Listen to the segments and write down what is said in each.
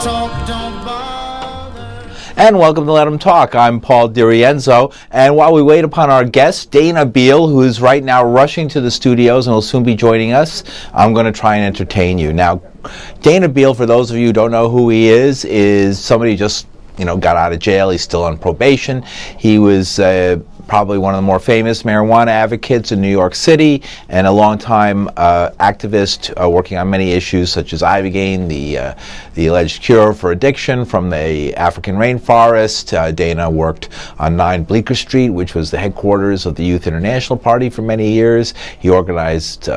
talk don't bother. And welcome to Let 'Em Talk. I'm Paul DiRienzo, and while we wait upon our guest, Dana Beal, who is right now rushing to the studios and will soon be joining us, I'm going to try and entertain you. Now, Dana Beal, for those of you who don't know who he is somebody who just got out of jail. He's still on probation. He was probably one of the more famous marijuana advocates in New York City, and a longtime activist working on many issues such as Ibogaine, the alleged cure for addiction from the African rainforest. Dana worked on 9 Bleecker St, which was the headquarters of the Youth International Party for many years. He organized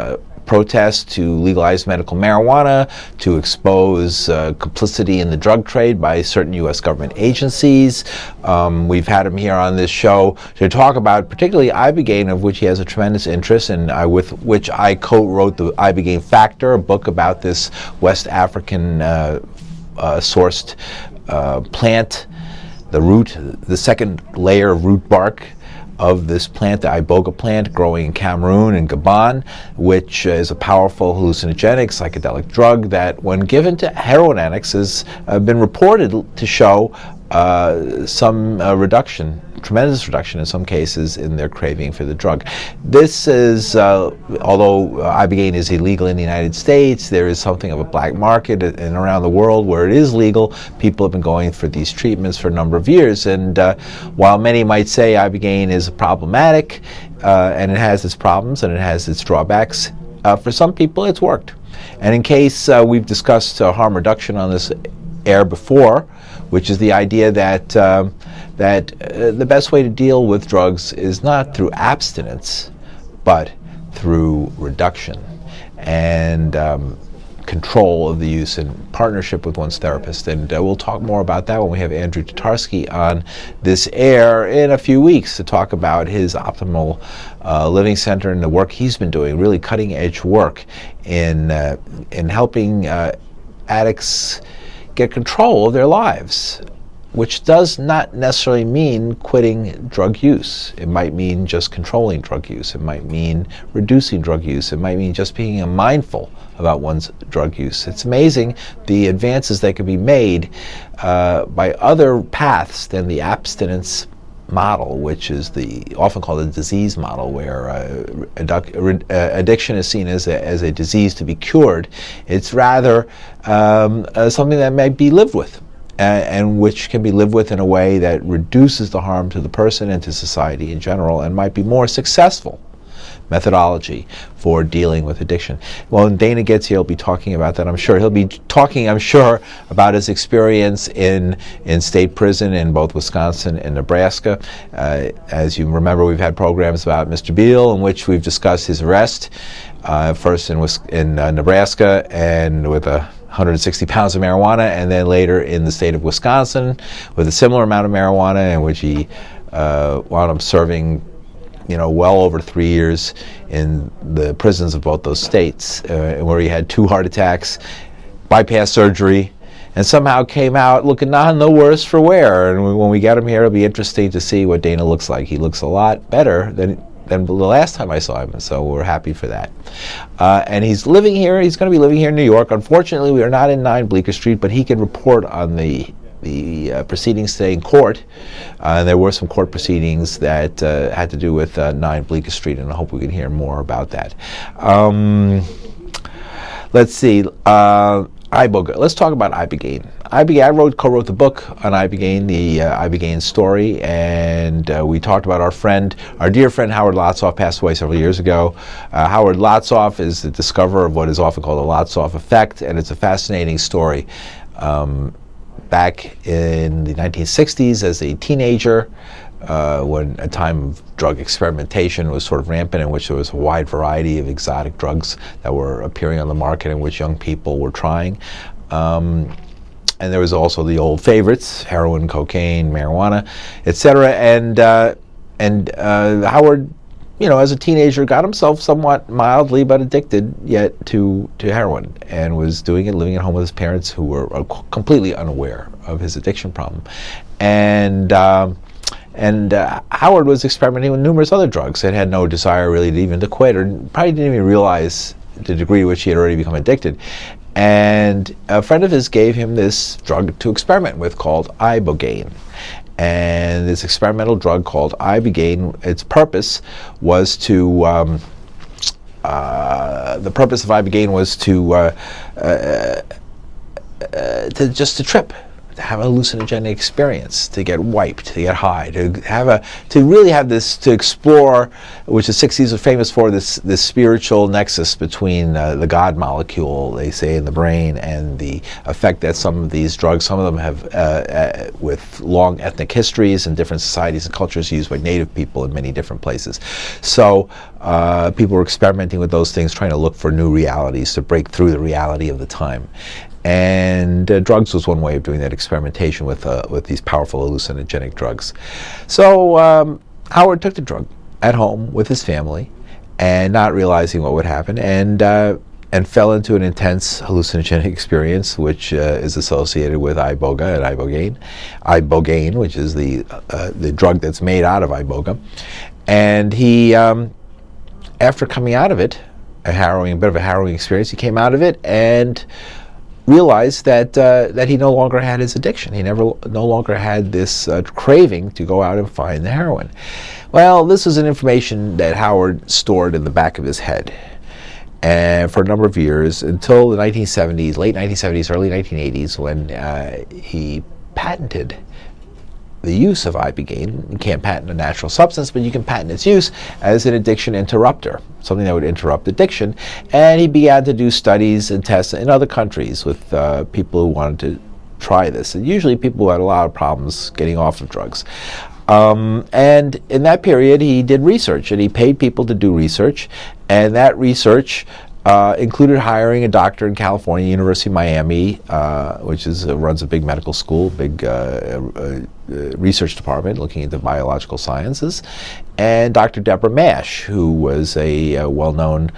protests to legalize medical marijuana, to expose complicity in the drug trade by certain U.S. government agencies. We've had him here on this show to talk about particularly Ibogaine, of which he has a tremendous interest, and with which I co-wrote the Ibogaine Factor, a book about this West African sourced plant, the root, the second layer of root bark of this plant, the iboga plant, growing in Cameroon and Gabon, which is a powerful hallucinogenic psychedelic drug that, when given to heroin addicts, has been reported to show some reduction, tremendous reduction in some cases, in their craving for the drug. This is, although Ibogaine is illegal in the United States, there is something of a black market and around the world where it is legal. People have been going for these treatments for a number of years, and while many might say Ibogaine is problematic, and it has its problems and it has its drawbacks, for some people it's worked. And in case we've discussed harm reduction on this air before, which is the idea that the best way to deal with drugs is not through abstinence, but through reduction and control of the use in partnership with one's therapist. And we'll talk more about that when we have Andrew Tatarsky on this air in a few weeks to talk about his Optimal Living Center and the work he's been doing, really cutting-edge work in helping addicts get control of their lives, which does not necessarily mean quitting drug use. It might mean just controlling drug use. It might mean reducing drug use. It might mean just being mindful about one's drug use. It's amazing the advances that can be made by other paths than the abstinence model, which is often called a disease model, where addiction is seen as a disease to be cured. It's rather something that may be lived with, and which can be lived with in a way that reduces the harm to the person and to society in general, and might be more successful methodology for dealing with addiction. Well, when Dana gets here, he'll be talking about that, I'm sure. He'll be talking, I'm sure, about his experience in state prison in both Wisconsin and Nebraska. As you remember, we've had programs about Mr. Beal in which we've discussed his arrest, first in Nebraska and with 160 pounds of marijuana, and then later in the state of Wisconsin with a similar amount of marijuana, in which he wound up serving well over 3 years in the prisons of both those states, where he had 2 heart attacks, bypass surgery, and somehow came out looking no worse for wear. And when we get him here, it'll be interesting to see what Dana looks like. He looks a lot better than the last time I saw him, and so we're happy for that. And he's living here. He's going to be living here in New York. Unfortunately, we are not in 9 Bleecker St, but he can report on the proceedings today in court. And there were some court proceedings that had to do with 9 Bleecker St, and I hope we can hear more about that. Let's see. Iboga. Let's talk about Ibogaine. I co-wrote the book on Ibogaine, the Ibogaine story, and we talked about our dear friend Howard Lotsof, passed away several years ago. Howard Lotsof is the discoverer of what is often called the Lotsof effect, and it's a fascinating story. Back in the 1960s, as a teenager, when a time of drug experimentation was sort of rampant, in which there was a wide variety of exotic drugs that were appearing on the market, in which young people were trying. And there was also the old favorites: heroin, cocaine, marijuana, etc. And Howard, as a teenager, got himself somewhat mildly but addicted yet to heroin, and was doing it, living at home with his parents, who were completely unaware of his addiction problem. And Howard was experimenting with numerous other drugs and had no desire really to quit, or probably didn't even realize the degree to which he had already become addicted. And a friend of his gave him this drug to experiment with called ibogaine. And this experimental drug called ibogaine, its purpose was to the purpose of ibogaine was to trip, to have a hallucinogenic experience, to get wiped, to get high, to really have this, to explore, which the 60s were famous for, this spiritual nexus between the God molecule, they say, in the brain, and the effect that some of these drugs, some of them have, with long ethnic histories in different societies and cultures, used by native people in many different places. So people were experimenting with those things, trying to look for new realities, to break through the reality of the time. And drugs was one way of doing that experimentation with these powerful hallucinogenic drugs. So Howard took the drug at home with his family, and not realizing what would happen, and fell into an intense hallucinogenic experience, which is associated with iboga and ibogaine, which is the drug that's made out of iboga. And he, after coming out of it, a bit of a harrowing experience, he came out of it and realized that he no longer had his addiction. He no longer had this craving to go out and find the heroin. Well, this was an information that Howard stored in the back of his head, and for a number of years, until the 1970s, late 1970s, early 1980s, when he patented the use of ibogaine. You can't patent a natural substance, but you can patent its use as an addiction interrupter, something that would interrupt addiction. And he began to do studies and tests in other countries with people who wanted to try this. And usually people who had a lot of problems getting off of drugs. And in that period, he did research, and he paid people to do research. And that research included hiring a doctor in California, University of Miami, which runs a big medical school, big research department looking into biological sciences, and Dr. Deborah Mash, who was a well-known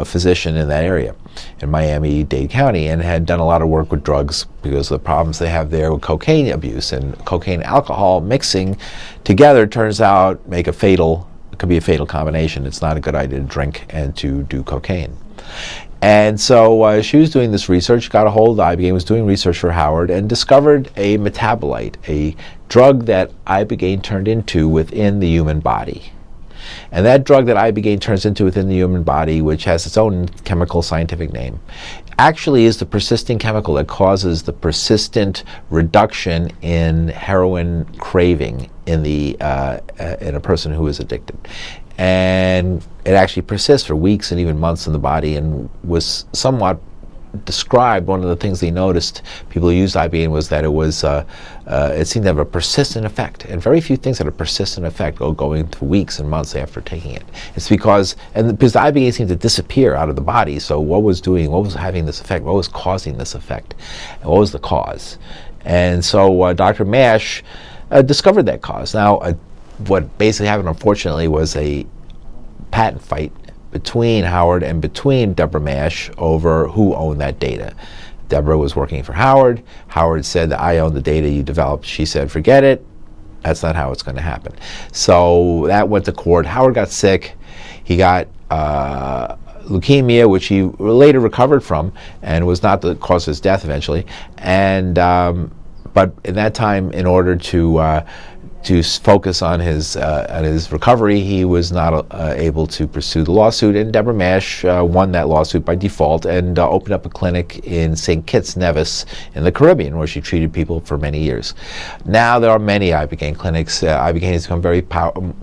physician in that area in Miami-Dade County, and had done a lot of work with drugs because of the problems they have there with cocaine abuse. And cocaine and alcohol mixing together turns out could be a fatal combination. It's not a good idea to drink and to do cocaine. And so she was doing this research, got a hold of ibogaine, was doing research for Howard, and discovered a metabolite, a drug that ibogaine turned into within the human body. And that drug that ibogaine turns into within the human body, which has its own chemical scientific name, actually is the persisting chemical that causes the persistent reduction in heroin craving in a person who is addicted. And it actually persists for weeks and even months in the body, and was somewhat described. One of the things they noticed, people who used ibogaine, was that it seemed to have a persistent effect. And very few things that have a persistent effect going for weeks and months after taking it. It's because the ibogaine seemed to disappear out of the body. So what was having this effect? What was causing this effect? And what was the cause? And so Dr. Mash discovered that cause. Now, what basically happened, unfortunately, was a patent fight between Howard and between Deborah Mash over who owned that data. Deborah was working for Howard. Howard said that I own the data you developed. She said, forget it. That's not how it's going to happen. So that went to court. Howard got sick. He got leukemia, which he later recovered from, and was not the cause of his death eventually. And but in that time, in order to focus on his recovery, he was not able to pursue the lawsuit, and Deborah Mash won that lawsuit by default and opened up a clinic in St. Kitts, Nevis, in the Caribbean, where she treated people for many years. Now there are many ibogaine clinics. Ibogaine has become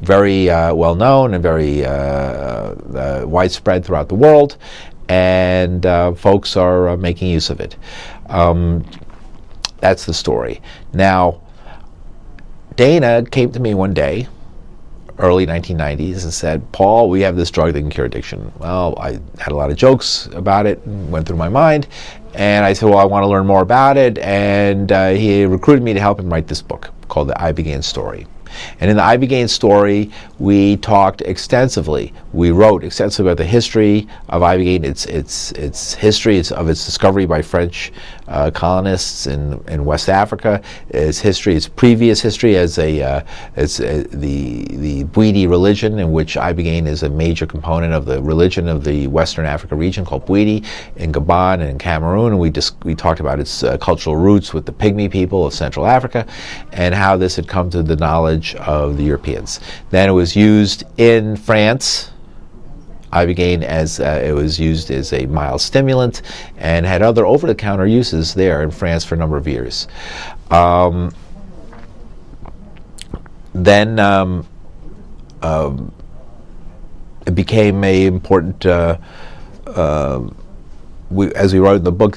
very well known and very widespread throughout the world, and folks are making use of it. That's the story. Now, Dana came to me one day, early 1990s, and said, Paul, we have this drug that can cure addiction. Well, I had a lot of jokes about it, went through my mind, and I said, well, I want to learn more about it, and he recruited me to help him write this book called The Ibogaine Story. And in The Ibogaine Story, we talked extensively. We wrote extensively about the history of ibogaine, its history of its discovery by French colonists in West Africa. His previous history as the Bwiti religion, in which Ibogaine is a major component of the religion of the Western Africa region called Bwiti, in Gabon and in Cameroon. And we talked about its cultural roots with the Pygmy people of Central Africa, and how this had come to the knowledge of the Europeans. Then it was used in France. Ibogaine, as it was used as a mild stimulant, and had other over-the-counter uses there in France for a number of years. Then it became a important, as we wrote in the book,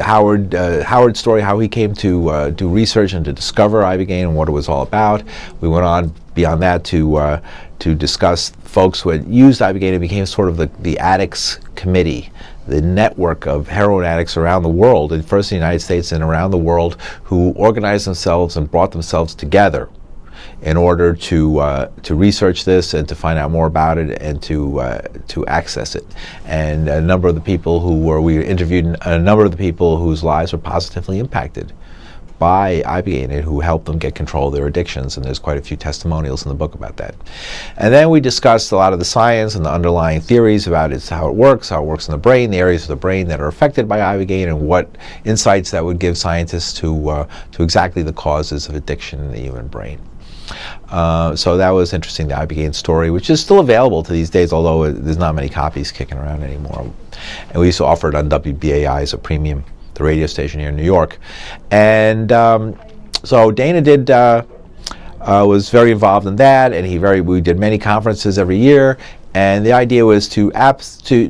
Howard's story, how he came to do research and to discover Ibogaine and what it was all about. We went on beyond that to discuss folks who had used Ibogaine. It became sort of the addicts committee, the network of heroin addicts around the world, and first in the United States and around the world, who organized themselves and brought themselves together in order to research this and to find out more about it and to access it. And a number of the people we interviewed, a number of the people whose lives were positively impacted by Ibogaine and who helped them get control of their addictions, and there's quite a few testimonials in the book about that. And then we discussed a lot of the science and the underlying theories about how it works in the brain, the areas of the brain that are affected by Ibogaine, and what insights that would give scientists to exactly the causes of addiction in the human brain. So that was interesting, the Ibogaine story, which is still available to these days, although there's not many copies kicking around anymore. And we used to offer it on WBAI as a premium, the radio station here in New York. And so Dana was very involved in that, and we did many conferences every year. And the idea was to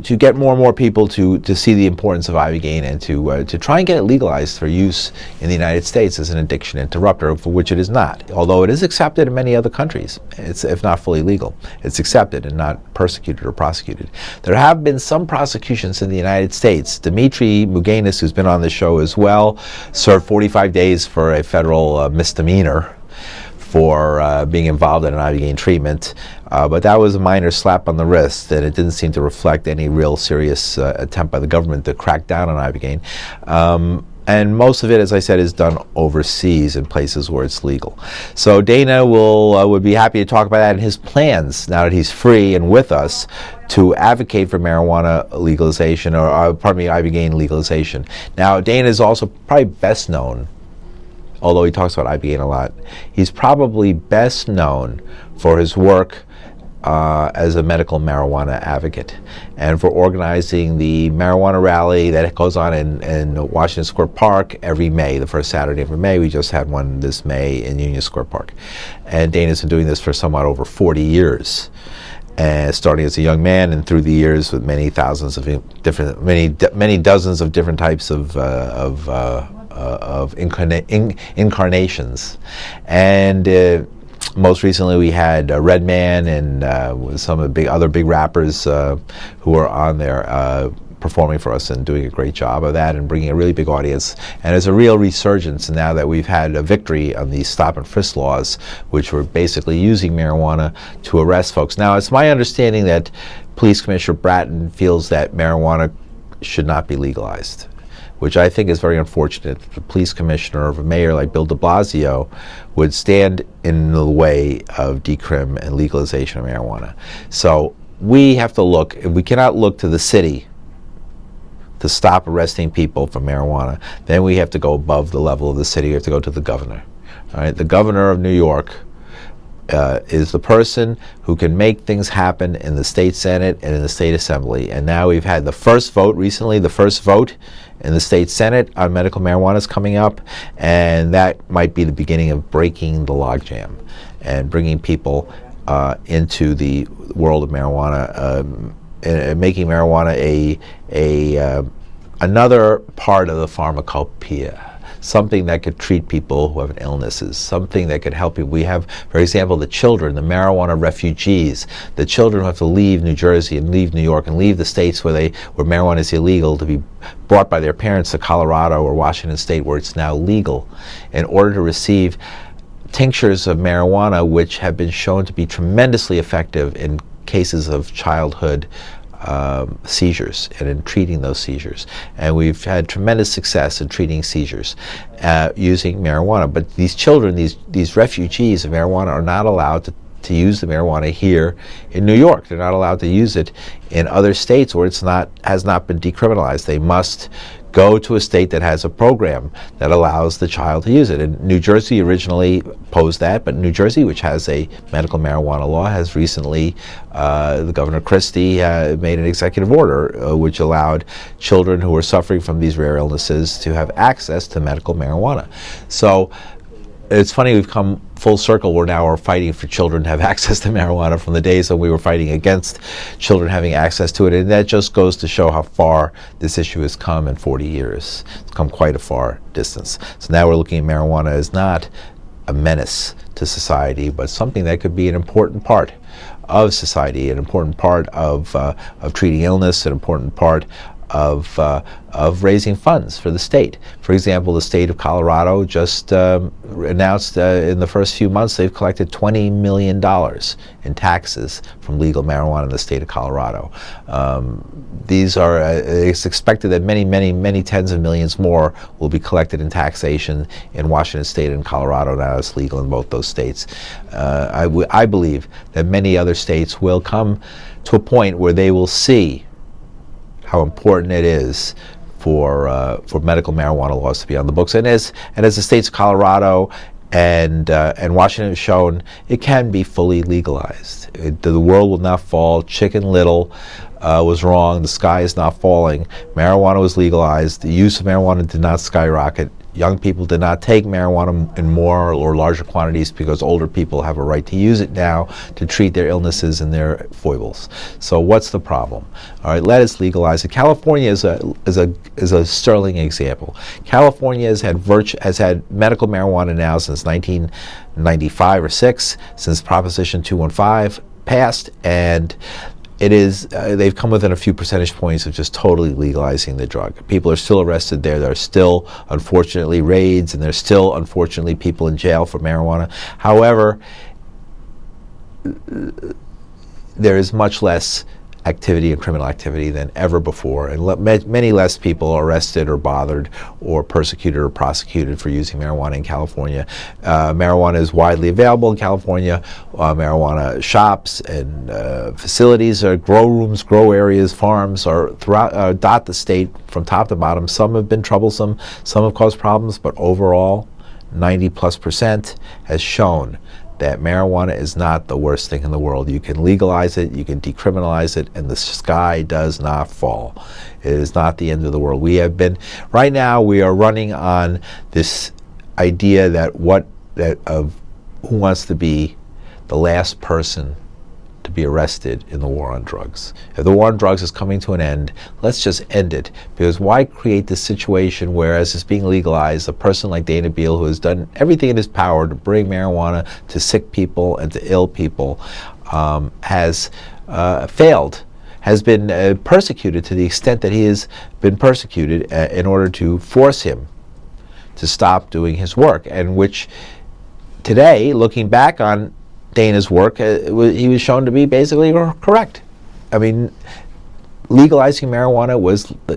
get more and more people to see the importance of Ibogaine and to try and get it legalized for use in the United States as an addiction interrupter, for which it is not. Although it is accepted in many other countries, it's, if not fully legal, it's accepted and not persecuted or prosecuted. There have been some prosecutions in the United States. Dimitri Muganis, who's been on the show as well, served 45 days for a federal misdemeanor for being involved in an Ibogaine treatment, but that was a minor slap on the wrist, and it didn't seem to reflect any real serious attempt by the government to crack down on Ibogaine. And most of it, as I said, is done overseas in places where it's legal. So Dana would be happy to talk about that and his plans, now that he's free and with us, to advocate for marijuana legalization, or pardon me, Ibogaine legalization. Now, Dana is also probably best known, although he talks about Ibogaine a lot, he's probably best known for his work as a medical marijuana advocate and for organizing the marijuana rally that goes on in Washington Square Park every May, the first Saturday of May. We just had one this May in Union Square Park. And Dana's been doing this for somewhat over 40 years. Starting as a young man and through the years with many dozens of different types of incarnations. And most recently we had Redman and some of the other big rappers who are on there performing for us and doing a great job of that and bringing a really big audience. And there's a real resurgence now that we've had a victory on these stop and frisk laws, which were basically using marijuana to arrest folks. Now, it's my understanding that Police Commissioner Bratton feels that marijuana should not be legalized, which I think is very unfortunate. The police commissioner or a mayor like Bill de Blasio would stand in the way of decrim and legalization of marijuana. So we have to look, if we cannot look to the city to stop arresting people for marijuana, then we have to go above the level of the city. We have to go to the governor. All right, the governor of New York is the person who can make things happen in the state senate and in the state assembly. And now we've had the first vote recently, the first vote in the state senate on medical marijuana is coming up, and that might be the beginning of breaking the logjam and bringing people into the world of marijuana, and making marijuana another part of the pharmacopoeia. Something that could treat people who have illnesses, something that could help people. We have, for example, the children, the marijuana refugees, the children who have to leave New Jersey and leave New York and leave the states where marijuana is illegal to be brought by their parents to Colorado or Washington State where it's now legal, in order to receive tinctures of marijuana which have been shown to be tremendously effective in cases of childhood seizures and in treating those seizures. And we've had tremendous success in treating seizures using marijuana. But these children, these refugees of marijuana, are not allowed to use the marijuana here in New York. They're not allowed to use it in other states where has not been decriminalized. They must go to a state that has a program that allows the child to use it. And New Jersey originally posed that, but New Jersey, which has a medical marijuana law, has recently, the Governor Christie made an executive order which allowed children who are suffering from these rare illnesses to have access to medical marijuana. So it's funny, we've come full circle. We're fighting for children to have access to marijuana from the days when we were fighting against children having access to it. And that just goes to show how far this issue has come in 40 years. It's come quite a far distance. So now we're looking at marijuana as not a menace to society, but something that could be an important part of society, an important part of treating illness, an important part of raising funds for the state. For example, the state of Colorado just announced in the first few months they've collected $20 million in taxes from legal marijuana in the state of Colorado. It's expected that many tens of millions more will be collected in taxation in Washington State and Colorado now it's legal in both those states. I believe that many other states will come to a point where they will see how important it is for medical marijuana laws to be on the books, and as the states of Colorado and Washington have shown, it can be fully legalized. The world will not fall. Chicken Little was wrong. The sky is not falling. Marijuana was legalized. The use of marijuana did not skyrocket. Young people did not take marijuana in more or larger quantities because older people have a right to use it now to treat their illnesses and their foibles. So what's the problem? All right, let us legalize it. California is a sterling example. California has had medical marijuana now since 1995 or 6, since Proposition 215 passed, and it is, they've come within a few percentage points of just totally legalizing the drug. People are still arrested there. There are still, unfortunately, raids, and there's still, unfortunately, people in jail for marijuana. However, there is much less activity and criminal activity than ever before, and many less people are arrested or bothered or persecuted or prosecuted for using marijuana in California. Marijuana is widely available in California. Marijuana shops and facilities, grow rooms, grow areas, farms are throughout, dot the state from top to bottom. Some have been troublesome, some have caused problems, but overall, 90+% has shown that marijuana is not the worst thing in the world. You can legalize it, you can decriminalize it, and the sky does not fall. It is not the end of the world. Right now we are running on this idea of who wants to be the last person to be arrested in the war on drugs. If the war on drugs is coming to an end, let's just end it. Because why create this situation where, as it's being legalized, a person like Dana Beal, who has done everything in his power to bring marijuana to sick people and to ill people, has failed, has been persecuted to the extent that he has been persecuted in order to force him to stop doing his work, and which today, looking back on Dana's work, he was shown to be basically correct. I mean, legalizing marijuana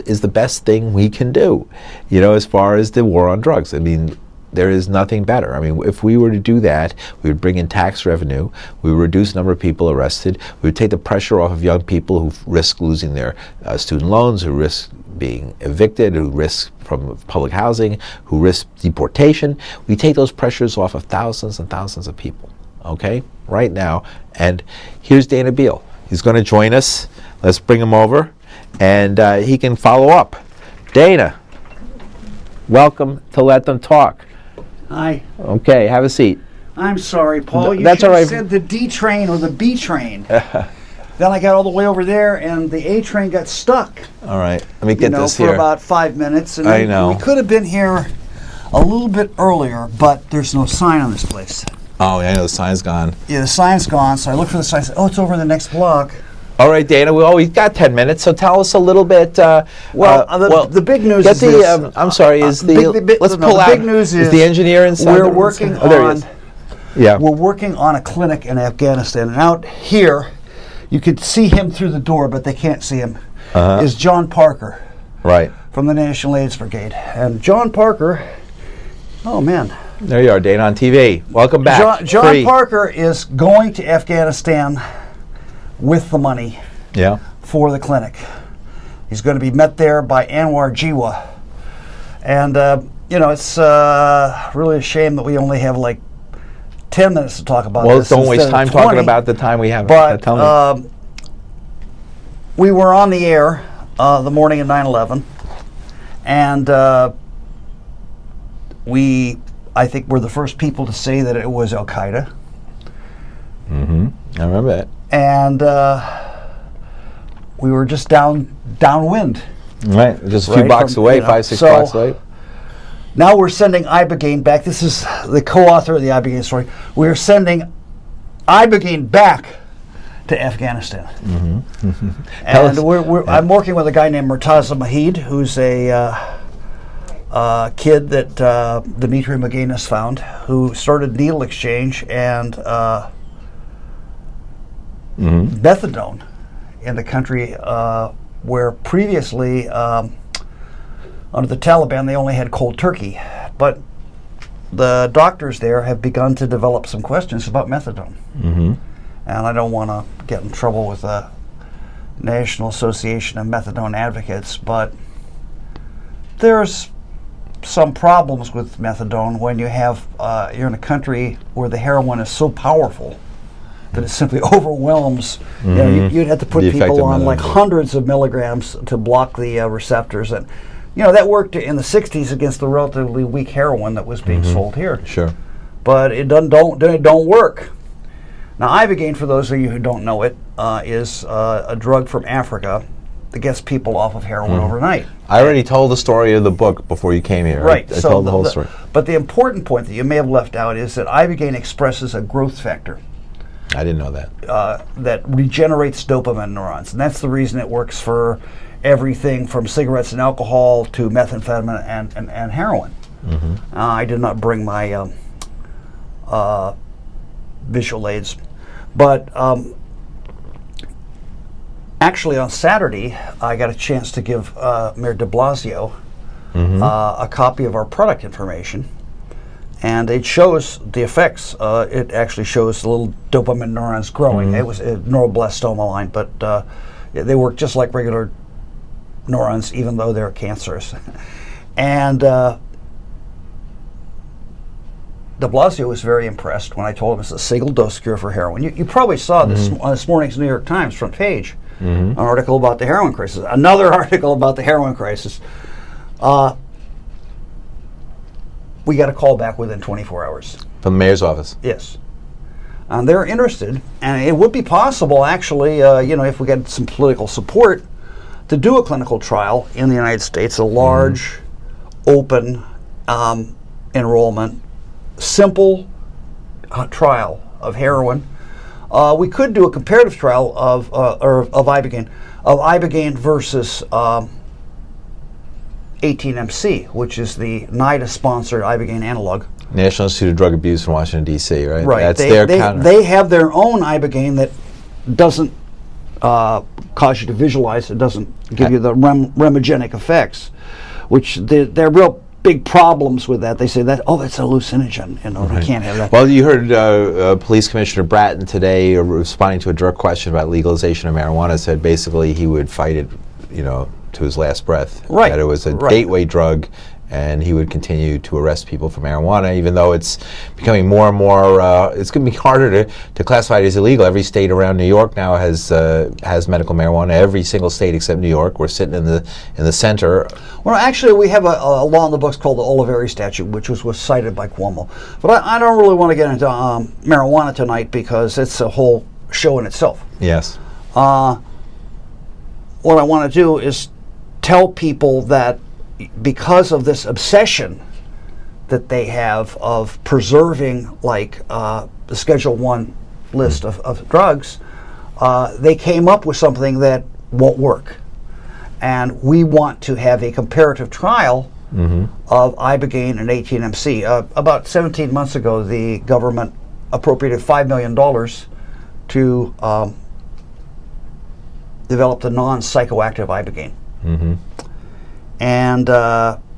is the best thing we can do, as far as the war on drugs. I mean, there is nothing better. I mean, if we were to do that, we would bring in tax revenue, we would reduce the number of people arrested, we would take the pressure off of young people who risk losing their student loans, who risk being evicted, who risk from public housing, who risk deportation. We take those pressures off of thousands and thousands of people. Okay, right now. And here's Dana Beal. He's going to join us. Let's bring him over, and he can follow up. Dana, welcome to Let Them Talk. Hi. Okay, have a seat. I'm sorry, Paul. You That's should all right. have said the D train or the B train. Then I got all the way over there, and the A train got stuck. All right, let me get this for here. about 5 minutes. And I know. We could have been here a little bit earlier, but there's no sign on this place. Oh, yeah, I know the sign's gone. Yeah, the sign's gone, so I looked for the sign. I said, it's over in the next block. All right, Dana, we've got 10 minutes, so tell us a little bit. The big news is this. I'm sorry, let's pull out. The big news is the engineer inside? We're working there he is. Yeah. We're working on a clinic in Afghanistan, and out here, you could see him through the door, but they can't see him, is John Parker. Right. From the National AIDS Brigade. And John Parker, oh man. There you are, Dana on TV. Welcome back. John Parker is going to Afghanistan with the money for the clinic. He's going to be met there by Anwar Jiwa. And, it's really a shame that we only have like 10 minutes to talk about this. Well, don't waste time talking about the time we have. But we were on the air the morning of 9/11, and I think we're the first people to say that it was Al Qaeda. Mm-hmm. I remember that. And we were just downwind. Right, just a few blocks away, 5-6 blocks away. Now we're sending Ibogaine back. This is the co-author of the Ibogaine story. We're sending Ibogaine back to Afghanistan. Mm-hmm. And I'm working with a guy named Murtaza Mahid, who's a kid that Dmitry Maganis found, who started needle exchange and methadone in the country where previously under the Taliban they only had cold turkey. But the doctors there have begun to develop some questions about methadone. Mm-hmm. And I don't want to get in trouble with the National Association of Methadone Advocates, but there's some problems with methadone when you have you're in a country where the heroin is so powerful that it simply overwhelms. Mm-hmm. You'd have to put people on like hundreds of milligrams to block the receptors, and that worked in the 60s against the relatively weak heroin that was being sold here. Sure, but it don't work. Now, Ibogaine, for those of you who don't know it, is a drug from Africa that gets people off of heroin overnight. I already told the story of the book before you came here. Right. I told the whole story. But the important point that you may have left out is that Ibogaine expresses a growth factor. I didn't know that. That regenerates dopamine neurons. And that's the reason it works for everything from cigarettes and alcohol to methamphetamine and heroin. Mm-hmm. I did not bring my visual aids. But actually on Saturday, I got a chance to give Mayor de Blasio a copy of our product information. And it shows the effects. It actually shows the little dopamine neurons growing. It was a neuroblastoma line, but they work just like regular neurons, even though they're cancerous. And de Blasio was very impressed when I told him it's a single dose cure for heroin. You probably saw this on this morning's New York Times front page, an article about the heroin crisis. Another article about the heroin crisis. We got a call back within 24 hours. From the mayor's office? Yes. And they're interested, and it would be possible, actually, if we get some political support, to do a clinical trial in the United States, a large, open enrollment, simple trial of heroin. We could do a comparative trial of Ibogaine versus 18MC, which is the NIDA-sponsored Ibogaine analog. National Institute of Drug Abuse in Washington, D.C., right? Right. That's their counter. They have their own Ibogaine that doesn't cause you to visualize. It doesn't give you the remogenic effects, which they're real big problems with that. They say that, that's a hallucinogen. We can't have that. Well, you heard Police Commissioner Bratton today responding to a direct question about legalization of marijuana, said basically he would fight it, to his last breath. Right. That it was a gateway drug, and he would continue to arrest people for marijuana, even though it's becoming more and more, it's going to be harder to classify it as illegal. Every state around New York now has medical marijuana. Every single state except New York. We're sitting in the center. Well, actually, we have a law in the books called the Oliveri Statute, which was cited by Cuomo. But I don't really want to get into marijuana tonight because it's a whole show in itself. Yes. What I want to do is tell people that because of this obsession that they have of preserving the Schedule 1 list of drugs, they came up with something that won't work. And we want to have a comparative trial of Ibogaine and 18MC. About 17 months ago, the government appropriated $5 million to developed a non-psychoactive ibogaine. Mm-hmm. And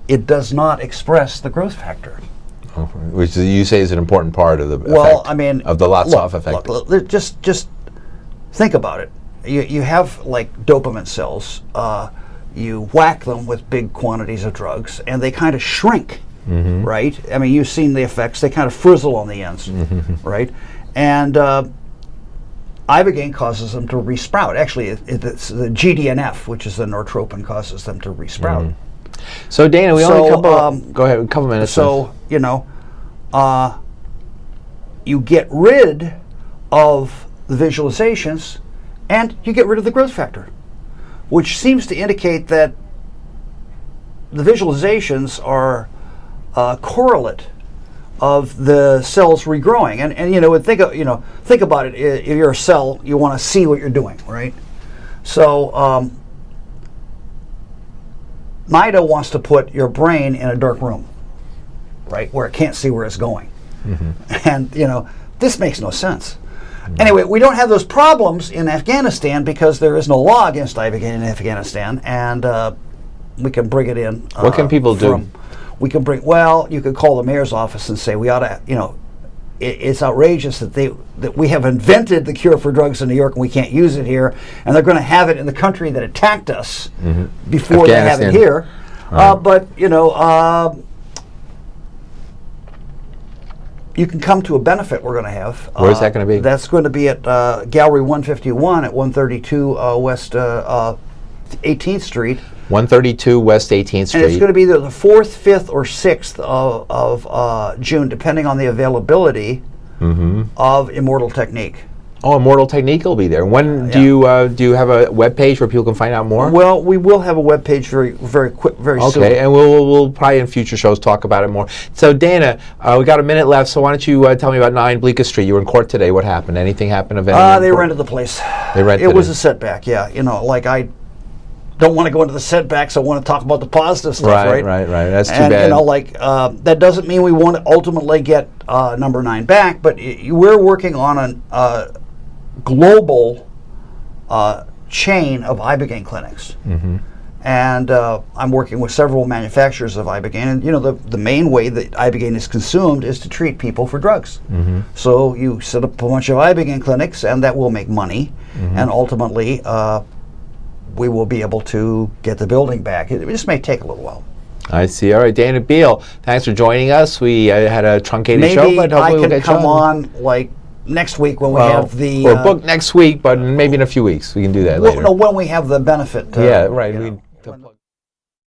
it does not express the growth factor. Oh, which you say is an important part of the Well, effect, I mean, of the Lotsof effect. Look, just think about it. You have like dopamine cells. You whack them with big quantities of drugs, and they kind of shrink, right? I mean, you've seen the effects. They kind of frizzle on the ends, right? And ibogaine causes them to resprout. Actually, it's the GDNF, which is the nortropin, causes them to resprout. So Dana, we only go ahead, a couple minutes. So you know, you get rid of the visualizations, and you get rid of the growth factor, which seems to indicate that the visualizations are a correlate of the cells regrowing. And you know, think about it. If you're a cell, you want to see what you're doing, right? So NIDA wants to put your brain in a dark room, right, where it can't see where it's going. And you know, this makes no sense. Anyway, we don't have those problems in Afghanistan because there is no law against ibogaine in Afghanistan, and we can bring it in. What can people do? We can bring. Well, you could call the mayor's office and say we ought to. You know, it's outrageous that we have invented the cure for drugs in New York and we can't use it here, and they're going to have it in the country that attacked us before they have it here. But you know. You can come to a benefit we're going to have. Where's that going to be? That's going to be at Gallery 151 at 132 West 18th Street. 132 West 18th Street. And it's going to be the 4th, 5th, or 6th of June, depending on the availability of Immortal Technique. Oh, Immortal Technique will be there. When do you have a web page where people can find out more? Well, we will have a web page very soon. Okay, and we'll probably in future shows talk about it more. So Dana, we got a minute left. So why don't you tell me about 9 Bleecker Street? You were in court today. What happened? Anything happened of any? They rented the place. They rented it. Was a setback. Yeah, you know, like I don't want to go into the setbacks. I want to talk about the positive stuff. Right. That's too and, bad. You know, like that doesn't mean we want to ultimately get number 9 back, but we're working on a global chain of ibogaine clinics, and I'm working with several manufacturers of ibogaine. And you know, the main way that ibogaine is consumed is to treat people for drugs. So you set up a bunch of ibogaine clinics, and that will make money, and ultimately we will be able to get the building back. It just may take a little while. I see. All right, Dana Beal, thanks for joining us. We had a truncated show, but hopefully I can we'll get come on like next week when we have the or book next week, but maybe in a few weeks we can do that later. No, when we have the benefit. Yeah, right.